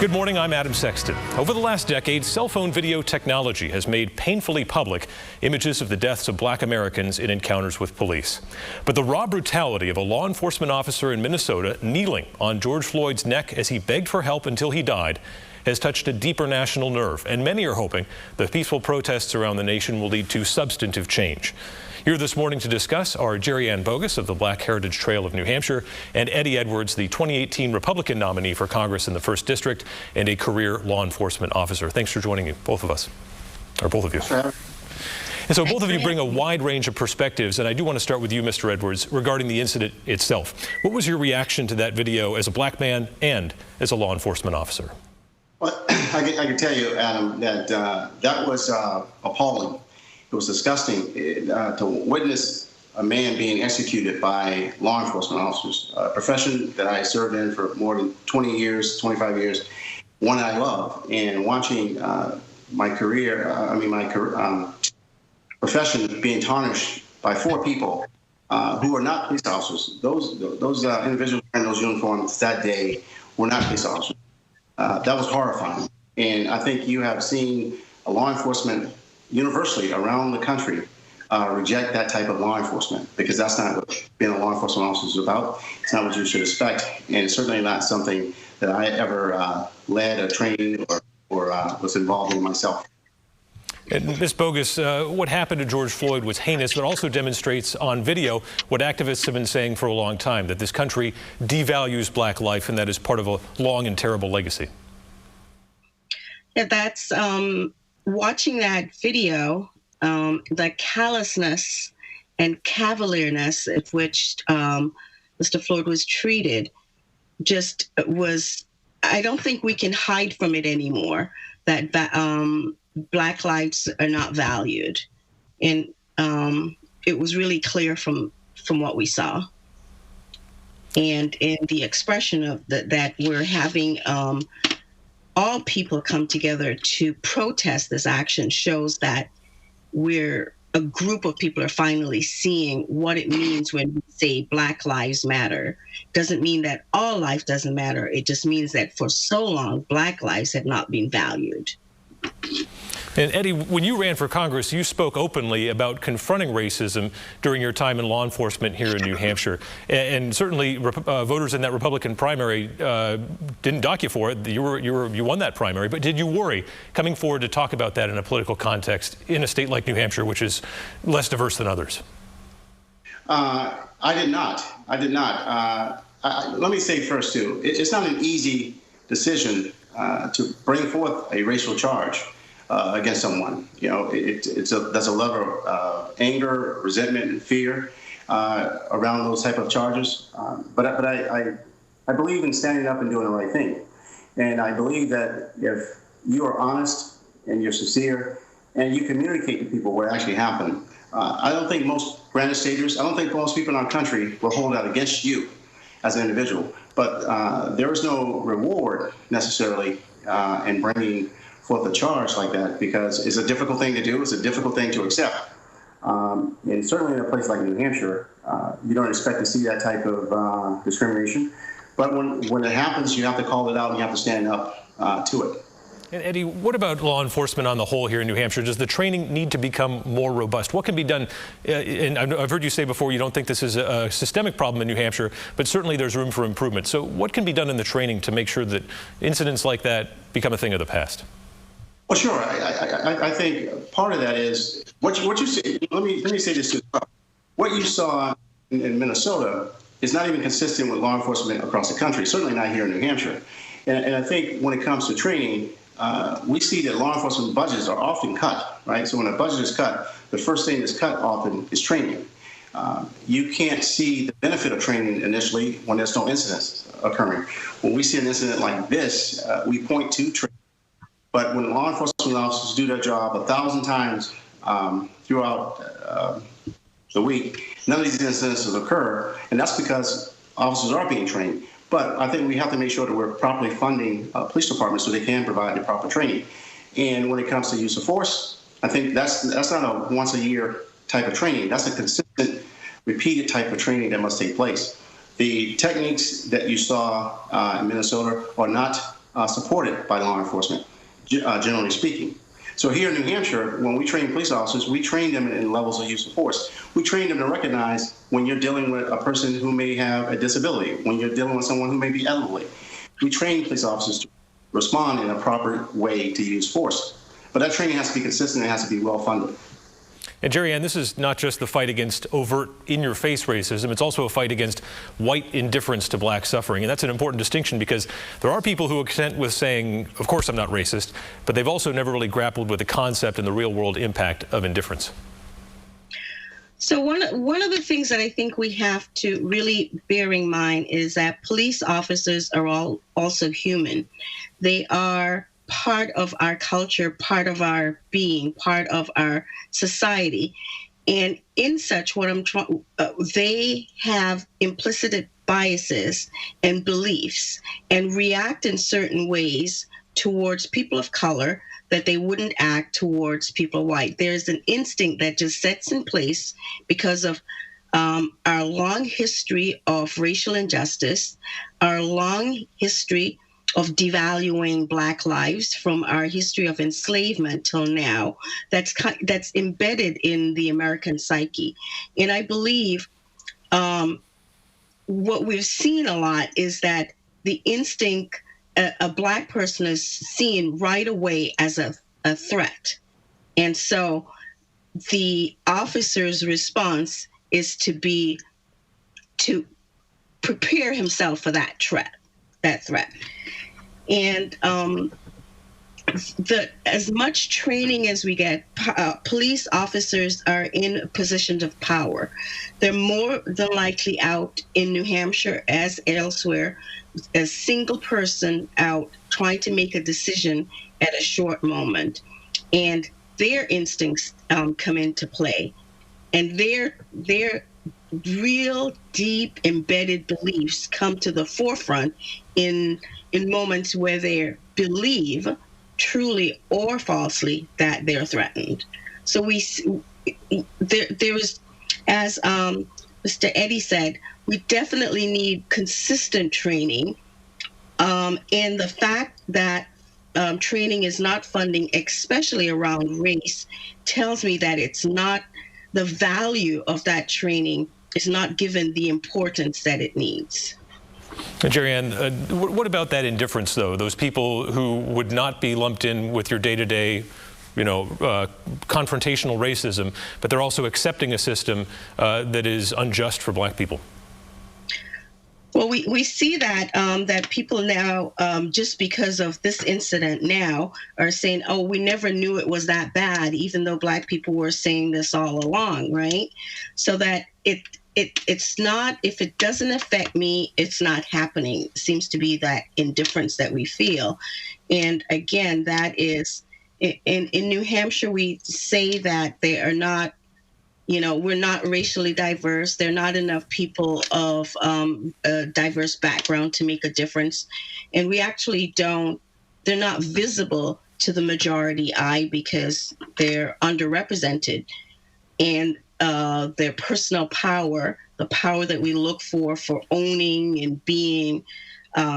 Good morning, I'm Adam Sexton. Over the last decade, cell phone video technology has made painfully public images of the deaths of black Americans in encounters with police. But the raw brutality of a law enforcement officer in Minnesota kneeling on George Floyd's neck as he begged for help until he died has touched a deeper national nerve, and many are hoping the peaceful protests around the nation will lead to substantive change. Here this morning to discuss are Jerry Ann Bogus of the Black Heritage Trail of New Hampshire and Eddie Edwards, the 2018 Republican nominee for Congress in the 1st District and a career law enforcement officer. Thanks for joining me, both of us, or both of you. Sure. And so both of you bring a wide range of perspectives, and I do want to start with you, Mr. Edwards, regarding the incident itself. What was your reaction to that video as a black man and as a law enforcement officer? Well, I can tell you, Adam, that that was appalling. It was disgusting to witness a man being executed by law enforcement officers, a profession that I served in for more than 20 years, 25 years, one I love. And watching my profession being tarnished by 4 people who are not police officers. Those individuals wearing those uniforms that day were not police officers. That was horrifying. And I think you have seen a law enforcement universally around the country reject that type of law enforcement, because that's not what being a law enforcement officer is about. It's not what you should expect, and it's certainly not something that I ever led or trained or was involved in myself. And Ms. Bogus, what happened to George Floyd was heinous, but also demonstrates on video what activists have been saying for a long time, that this country devalues black life, and that is part of a long and terrible legacy. Yeah, that's watching that video, the callousness and cavalierness of which Mr. Floyd was treated just was, I don't think we can hide from it anymore, that black lives are not valued. And it was really clear from what we saw. And in the expression of that we're having all people come together to protest this action shows that a group of people are finally seeing what it means when we say Black Lives Matter. Doesn't mean that all life doesn't matter. It just means that for so long, black lives have not been valued. And Eddie, when you ran for Congress, you spoke openly about confronting racism during your time in law enforcement here in New Hampshire. And certainly voters in that Republican primary didn't dock you for it. You won that primary. But did you worry coming forward to talk about that in a political context in a state like New Hampshire, which is less diverse than others? I did not. Let me say first, too, it's not an easy decision to bring forth a racial charge against someone. You know, there's a level of anger, resentment, and fear around those type of charges. But I believe in standing up and doing the right thing. And I believe that if you are honest and you're sincere and you communicate to people what actually happened, I don't think most Granite Staters, I don't think most people in our country will hold out against you as an individual. But there is no reward necessarily in bringing forth a charge like that, because it's a difficult thing to do. It's a difficult thing to accept. And certainly in a place like New Hampshire, you don't expect to see that type of discrimination. But when it happens, you have to call it out and you have to stand up to it. And Eddie, what about law enforcement on the whole here in New Hampshire? Does the training need to become more robust? What can be done? And I've heard you say before you don't think this is a systemic problem in New Hampshire, but certainly there's room for improvement. So what can be done in the training to make sure that incidents like that become a thing of the past? Well, sure. I think part of that is what you say. Let me say this as well. What you saw in Minnesota is not even consistent with law enforcement across the country. Certainly not here in New Hampshire. And I think when it comes to training, we see that law enforcement budgets are often cut, right? So when a budget is cut, the first thing that's cut often is training. You can't see the benefit of training initially when there's no incidents occurring. When we see an incident like this, we point to training. But when law enforcement officers do their job 1,000 times throughout the week, none of these incidents occur, and that's because officers are being trained. But I think we have to make sure that we're properly funding police departments so they can provide the proper training. And when it comes to use of force, I think that's not a once-a-year type of training. That's a consistent, repeated type of training that must take place. The techniques that you saw in Minnesota are not supported by law enforcement, generally speaking. So here in New Hampshire, when we train police officers, we train them in levels of use of force. We train them to recognize when you're dealing with a person who may have a disability, when you're dealing with someone who may be elderly. We train police officers to respond in a proper way to use force. But that training has to be consistent and has to be well funded. And Jerry Ann, this is not just the fight against overt, in-your-face racism. It's also a fight against white indifference to black suffering. And that's an important distinction because there are people who are content with saying, of course I'm not racist, but they've also never really grappled with the concept and the real-world impact of indifference. So one of the things that I think we have to really bear in mind is that police officers are all also human. They are part of our culture, part of our being, part of our society. And in such, they have implicit biases and beliefs and react in certain ways towards people of color that they wouldn't act towards people white. There's an instinct that just sets in place because of our long history of racial injustice, our long history of devaluing Black lives from our history of enslavement till now, that's embedded in the American psyche. And I believe what we've seen a lot is that the instinct, a Black person is seen right away as a threat. And so the officer's response is to prepare himself for that threat. And as much training as we get, police officers are in positions of power. They're more than likely out in New Hampshire, as elsewhere, a single person out trying to make a decision at a short moment. And their instincts come into play. And their real deep embedded beliefs come to the forefront in moments where they believe, truly or falsely, that they're threatened. So there is, as Mr. Eddy said, we definitely need consistent training. And the fact that training is not funding, especially around race, tells me that it's not, the value of that training is not given the importance that it needs. Jerry Ann, what about that indifference, though? Those people who would not be lumped in with your day-to-day, confrontational racism, but they're also accepting a system that is unjust for Black people? Well, we see that that people now, just because of this incident now, are saying, oh, we never knew it was that bad, even though Black people were saying this all along, right? So that it's not, if it doesn't affect me, it's not happening. It seems to be that indifference that we feel. And again, that is, in New Hampshire, we say that they are not, we're not racially diverse. There are not enough people of a diverse background to make a difference. And we actually they're not visible to the majority eye because they're underrepresented. And their personal power, the power that we look for owning and being,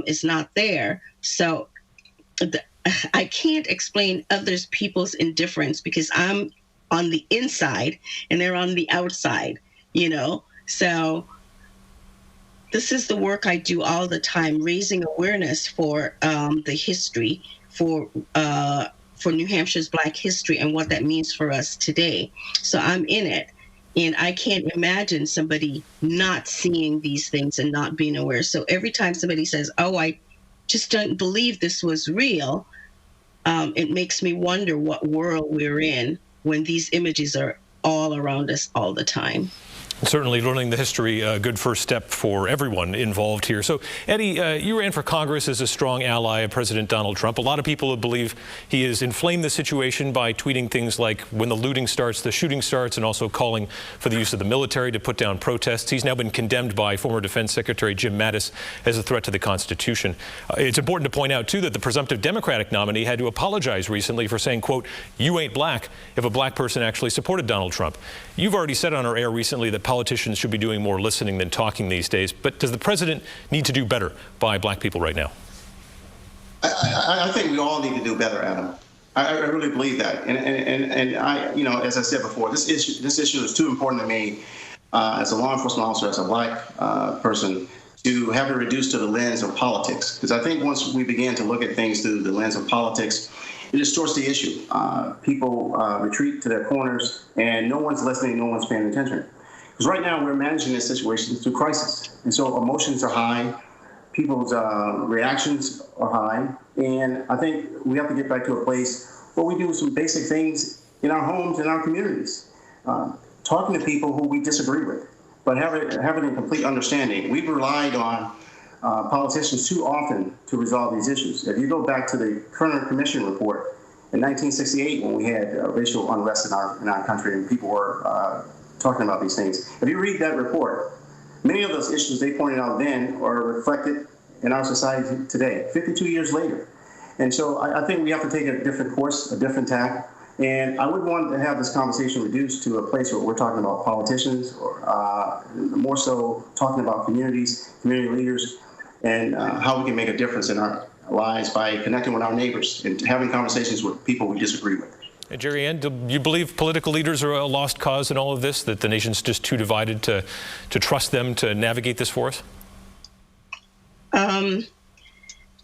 is not there. So I can't explain others people's indifference because I'm on the inside and they're on the outside, So this is the work I do all the time, raising awareness for the history, for New Hampshire's Black history and what that means for us today. So I'm in it. And I can't imagine somebody not seeing these things and not being aware. So every time somebody says, oh, I just don't believe this was real, it makes me wonder what world we're in when these images are all around us all the time. Certainly learning the history, a good first step for everyone involved here. So, Eddy, you ran for Congress as a strong ally of President Donald Trump. A lot of people believe he has inflamed the situation by tweeting things like when the looting starts, the shooting starts, and also calling for the use of the military to put down protests. He's now been condemned by former Defense Secretary Jim Mattis as a threat to the Constitution. It's important to point out, too, that the presumptive Democratic nominee had to apologize recently for saying, quote, "You ain't black," if a black person actually supported Donald Trump. You've already said on our air recently that politicians should be doing more listening than talking these days. But does the president need to do better by Black people right now? I think we all need to do better, Adam. I really believe that, and I, you know, as I said before, this issue is too important to me as a law enforcement officer, as a black person, to have it reduced to the lens of politics. Because I think once we begin to look at things through the lens of politics, it distorts the issue. People retreat to their corners, and no one's listening, no one's paying attention. Because right now we're managing this situation through crisis, and so emotions are high. People's reactions are high, and I think we have to get back to a place where we do some basic things in our homes, in our communities, talking to people who we disagree with, but having a complete understanding. We've relied on politicians too often to resolve these issues. If you go back to the Kerner Commission report in 1968, when we had racial unrest in our country and people were talking about these things, if you read that report, many of those issues they pointed out then are reflected in our society today, 52 years later. And so I think we have to take a different course, a different tack. And I would want to have this conversation reduced to a place where we're talking about politicians, or more so talking about communities, community leaders, and how we can make a difference in our lives by connecting with our neighbors and having conversations with people we disagree with. Hey, Jerry Ann, do you believe political leaders are a lost cause in all of this, that the nation's just too divided to trust them to navigate this for us?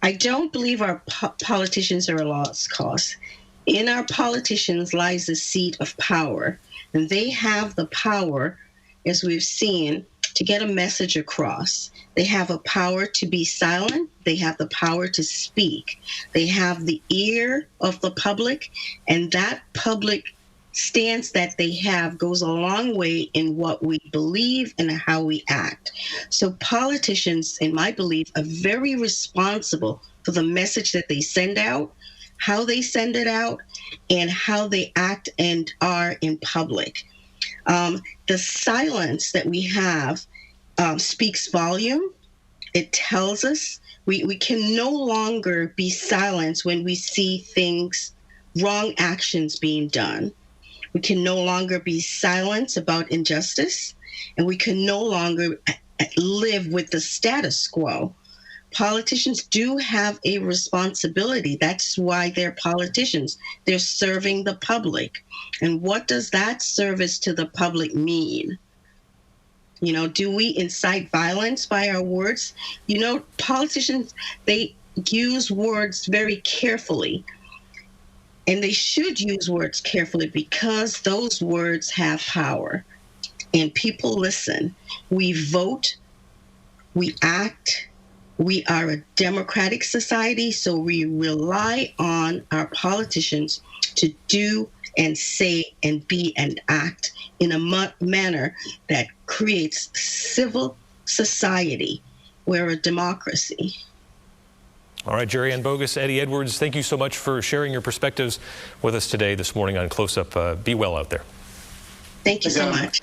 I don't believe our politicians are a lost cause. In our politicians lies the seat of power, and they have the power, as we've seen, to get a message across. They have a power to be silent. They have the power to speak. They have the ear of the public, and that public stance that they have goes a long way in what we believe and how we act. So politicians, in my belief, are very responsible for the message that they send out, how they send it out, and how they act and are in public. The silence that we have speaks volume. It tells us we can no longer be silenced when we see things, wrong actions being done. We can no longer be silent about injustice, and we can no longer live with the status quo. Politicians do have a responsibility. That's why they're politicians. They're serving the public. And what does that service to the public mean? You know, do we incite violence by our words? You know, politicians, they use words very carefully. And they should use words carefully because those words have power. And people listen. We vote, we act. We are a democratic society, so we rely on our politicians to do and say and be and act in a manner that creates civil society. We're a democracy. All right, Jerry Ann Bogus, Eddie Edwards, thank you so much for sharing your perspectives with us today, this morning on Close Up. Be well out there. Thank you so much.